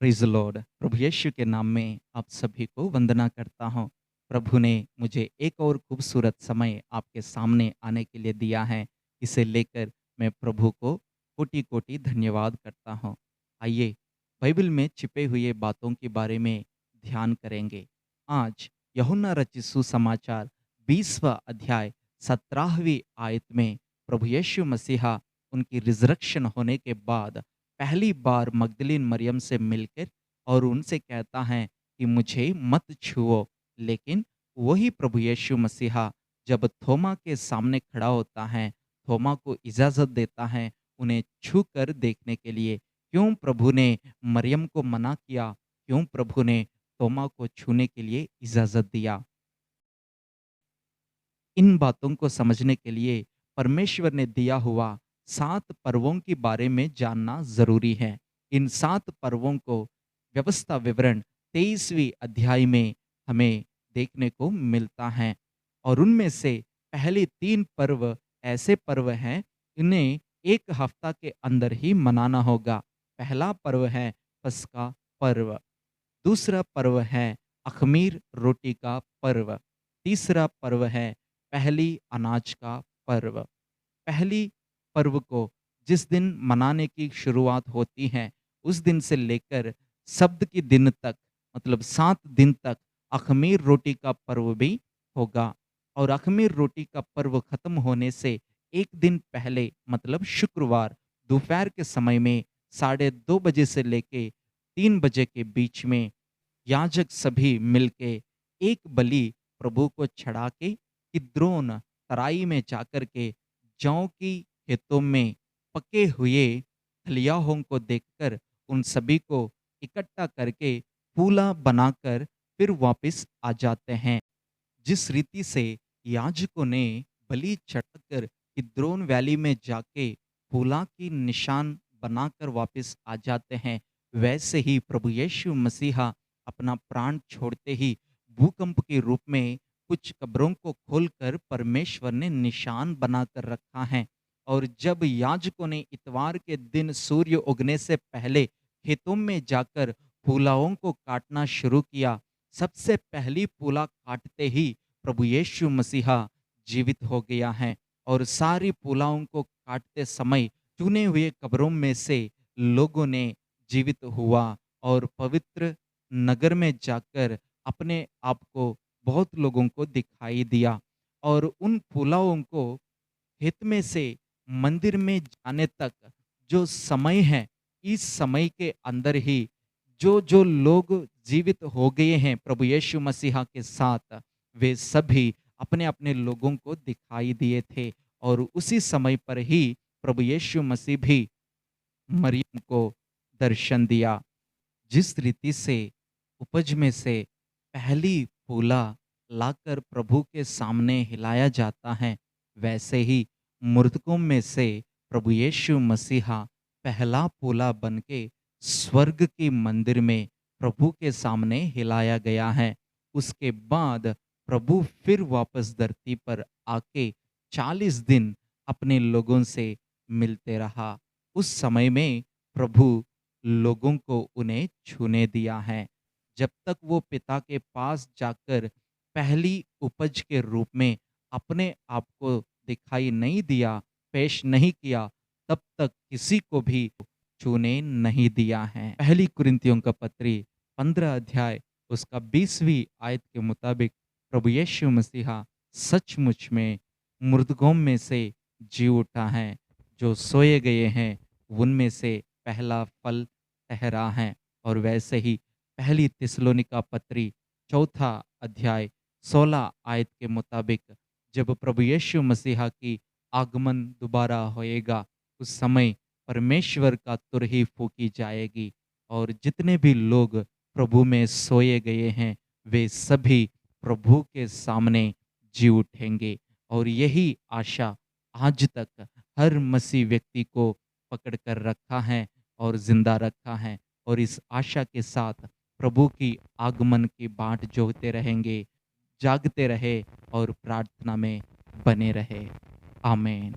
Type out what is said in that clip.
Praise Lord. प्रभु यीशु के नाम में आप सभी को वंदना करता हूँ। प्रभु ने मुझे एक और खूबसूरत समय आपके सामने आने के लिए दिया है। इसे लेकर मैं प्रभु को कोटि-कोटि धन्यवाद करता हूँ। आइए, बाइबल में छिपे हुए बातों के बारे में ध्यान करेंगे। आज यूहन्ना रचित सुसमाचार 20वाँ अध्याय 17वीं आयत में प्रभु यीशु मसीहा उनकी रिज़रेक्शन होने के बाद पहली बार मगदलीन मरियम से मिलकर और उनसे कहता है कि मुझे मत छुओ। लेकिन वही प्रभु यीशु मसीहा जब थोमा के सामने खड़ा होता है, थोमा को इजाज़त देता है उन्हें छू कर देखने के लिए। क्यों प्रभु ने मरियम को मना किया? क्यों प्रभु ने थोमा को छूने के लिए इजाज़त दिया? इन बातों को समझने के लिए परमेश्वर ने दिया हुआ 7 पर्वों के बारे में जानना ज़रूरी है। इन 7 पर्वों को व्यवस्था विवरण 23वीं अध्याय में हमें देखने को मिलता है और उनमें से पहले 3 पर्व ऐसे पर्व हैं, इन्हें 1 हफ्ता के अंदर ही मनाना होगा। पहला पर्व है पस्का पर्व, दूसरा पर्व है अख़मीर रोटी का पर्व, तीसरा पर्व है पहली अनाज का पर्व। पहली पर्व को जिस दिन मनाने की शुरुआत होती है, उस दिन से लेकर सब्त के दिन तक मतलब 7 दिन तक अख़मीर रोटी का पर्व भी होगा और अख़मीर रोटी का पर्व खत्म होने से 1 दिन पहले मतलब शुक्रवार दोपहर के समय में 2:30 बजे से लेके 3 बजे के बीच में याजक सभी मिलके एक बलि प्रभु को चढ़ा के किद्रोन तराई में जाकर के जौ की खेतों में पके हुए खलियाहों को देखकर उन सभी को इकट्ठा करके फूला बनाकर फिर वापस आ जाते हैं। जिस रीति से याजकों ने बलि चढ़ाकर किद्रोन वैली में जाके फूला की निशान बनाकर वापस आ जाते हैं, वैसे ही प्रभु यीशु मसीहा अपना प्राण छोड़ते ही भूकंप के रूप में कुछ कब्रों को खोलकर परमेश्वर ने निशान बनाकर रखा है। और जब याजकों ने इतवार के दिन सूर्य उगने से पहले खेतों में जाकर फूलाओं को काटना शुरू किया, सबसे पहली फूला काटते ही प्रभु यीशु मसीहा जीवित हो गया है और सारी फूलाओं को काटते समय चुने हुए कब्रों में से लोगों ने जीवित हुआ और पवित्र नगर में जाकर अपने आप को बहुत लोगों को दिखाई दिया और उन फूलाओं को खेत में से मंदिर में जाने तक जो समय है, इस समय के अंदर ही जो जो लोग जीवित हो गए हैं प्रभु यीशु मसीहा के साथ, वे सभी अपने अपने लोगों को दिखाई दिए थे और उसी समय पर ही प्रभु यीशु मसीह भी मरियम को दर्शन दिया। जिस रीति से उपज में से पहली फूला लाकर प्रभु के सामने हिलाया जाता है, वैसे ही मृतकों में से प्रभु यीशु मसीहा पहला फूला बनके स्वर्ग के मंदिर में प्रभु के सामने हिलाया गया है। उसके बाद प्रभु फिर वापस धरती पर आके 40 दिन अपने लोगों से मिलते रहा। उस समय में प्रभु लोगों को उन्हें छूने दिया है। जब तक वो पिता के पास जाकर पहली उपज के रूप में अपने आप को दिखाई नहीं दिया, पेश नहीं किया, तब तक किसी को भी छूने नहीं दिया है। पहली कुरिन्थियों का पत्री 15 अध्याय उसका 20वीं आयत के मुताबिक प्रभु यीशु मसीहा सचमुच में मुर्दों में से जी उठा है, जो सोए गए हैं उनमें से पहला फल ठहरा है। और वैसे ही पहली थिस्सलुनीका पत्री 4 अध्याय 16 आयत के मुताबिक जब प्रभु यीशु मसीहा की आगमन दोबारा होएगा, उस समय परमेश्वर का तुरही फूकी जाएगी और जितने भी लोग प्रभु में सोए गए हैं, वे सभी प्रभु के सामने जी उठेंगे। और यही आशा आज तक हर मसीह व्यक्ति को पकड़ कर रखा है और जिंदा रखा है और इस आशा के साथ प्रभु की आगमन की बाट जोहते रहेंगे, जागते रहे और प्रार्थना में बने रहे। आमीन।